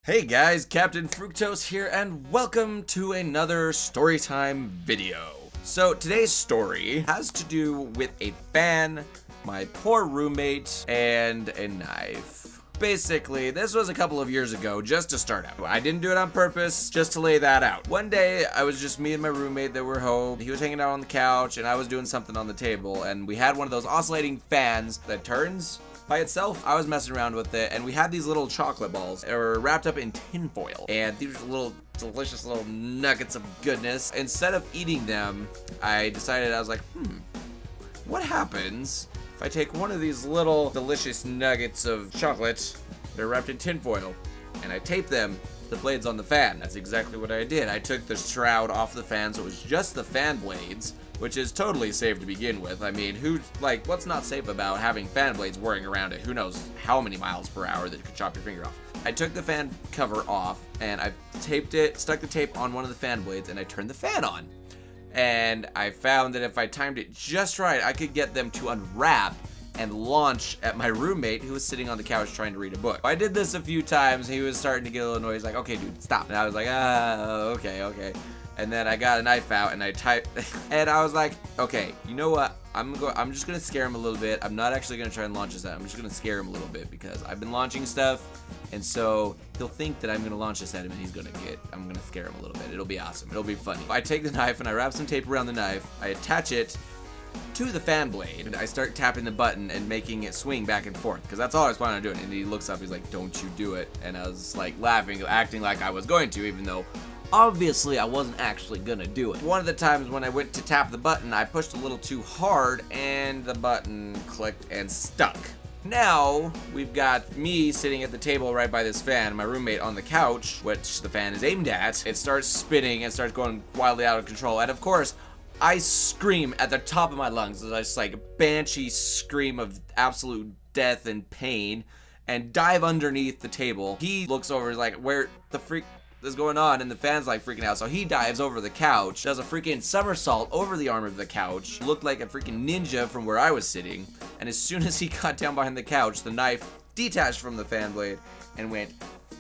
Hey guys, Captain Fructose here, and welcome to another storytime video. So today's story has to do with a fan, my poor roommate, and a knife. Basically, this was a couple of years ago, just to start out. I didn't do it on purpose, just to lay that out. One day, I was just me and my roommate that were home. He was hanging out on the couch, and I was doing something on the table, and we had one of those oscillating fans that turns by itself. I was messing around with it, and we had these little chocolate balls that were wrapped up in tin foil, and these were little delicious little nuggets of goodness. Instead of eating them, I decided, I was like, what happens if I take one of these little delicious nuggets of chocolate that are wrapped in tin foil and I tape them to the blades on the fan? That's exactly what I did. I took the shroud off the fan, so it was just the fan blades, which is totally safe to begin with. I mean, what's not safe about having fan blades whirring around it? Who knows how many miles per hour that you could chop your finger off. I took the fan cover off, and I stuck the tape on one of the fan blades, and I turned the fan on. And I found that if I timed it just right, I could get them to unwrap and launch at my roommate, who was sitting on the couch trying to read a book. I did this a few times. He was starting to get a little annoyed. He's like, okay, dude, stop. And I was like, okay. And then I got a knife out and I typed, and I was like, okay, you know what? I'm just gonna scare him a little bit. I'm not actually gonna try and launch this at him. I'm just gonna scare him a little bit because I've been launching stuff, and so he'll think that I'm gonna launch this at him, and I'm gonna scare him a little bit. It'll be awesome. It'll be funny. I take the knife and I wrap some tape around the knife. I attach it to the fan blade, and I start tapping the button and making it swing back and forth, because that's all I was planning on doing. And he looks up, he's like, don't you do it. And I was like laughing, acting like I was going to, even though obviously I wasn't actually gonna do it. One of the times when I went to tap the button, I pushed a little too hard and the button clicked and stuck. Now we've got me sitting at the table right by this fan, my roommate on the couch, which the fan is aimed at. It starts spinning and starts going wildly out of control, and of course I scream at the top of my lungs as I just like a banshee scream of absolute death and pain, and dive underneath the table. He looks over, he's like, where the freak is going on? And the fan's like freaking out, so he dives over the couch, does a freaking somersault over the arm of the couch, looked like a freaking ninja from where I was sitting, and as soon as he got down behind the couch, the knife detached from the fan blade and went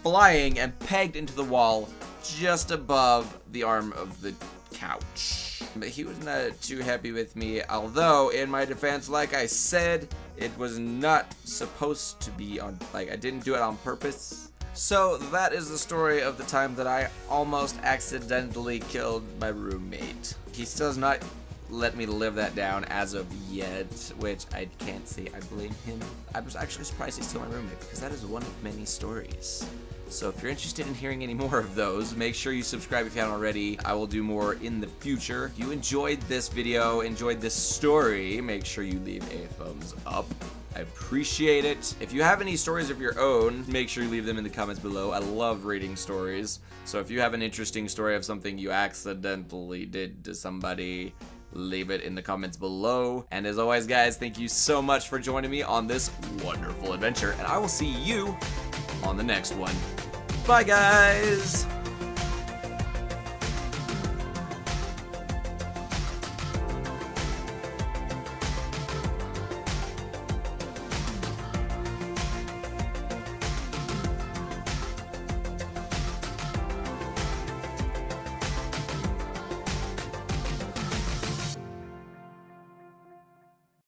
flying and pegged into the wall just above the arm of the couch. But he was not too happy with me, although in my defense, like I said, it was not supposed to be on, I didn't do it on purpose. So that is the story of the time that I almost accidentally killed my roommate. He still has not let me live that down as of yet, which I can't say I blame him. I was actually surprised he's still my roommate, because that is one of many stories. So if you're interested in hearing any more of those, make sure you subscribe if you haven't already. I will do more in the future. If you enjoyed this video, enjoyed this story, make sure you leave a thumbs up. I appreciate it. If you have any stories of your own, make sure you leave them in the comments below. I love reading stories. So if you have an interesting story of something you accidentally did to somebody, leave it in the comments below. And as always, guys, thank you so much for joining me on this wonderful adventure, and I will see you on the next one. Bye, guys!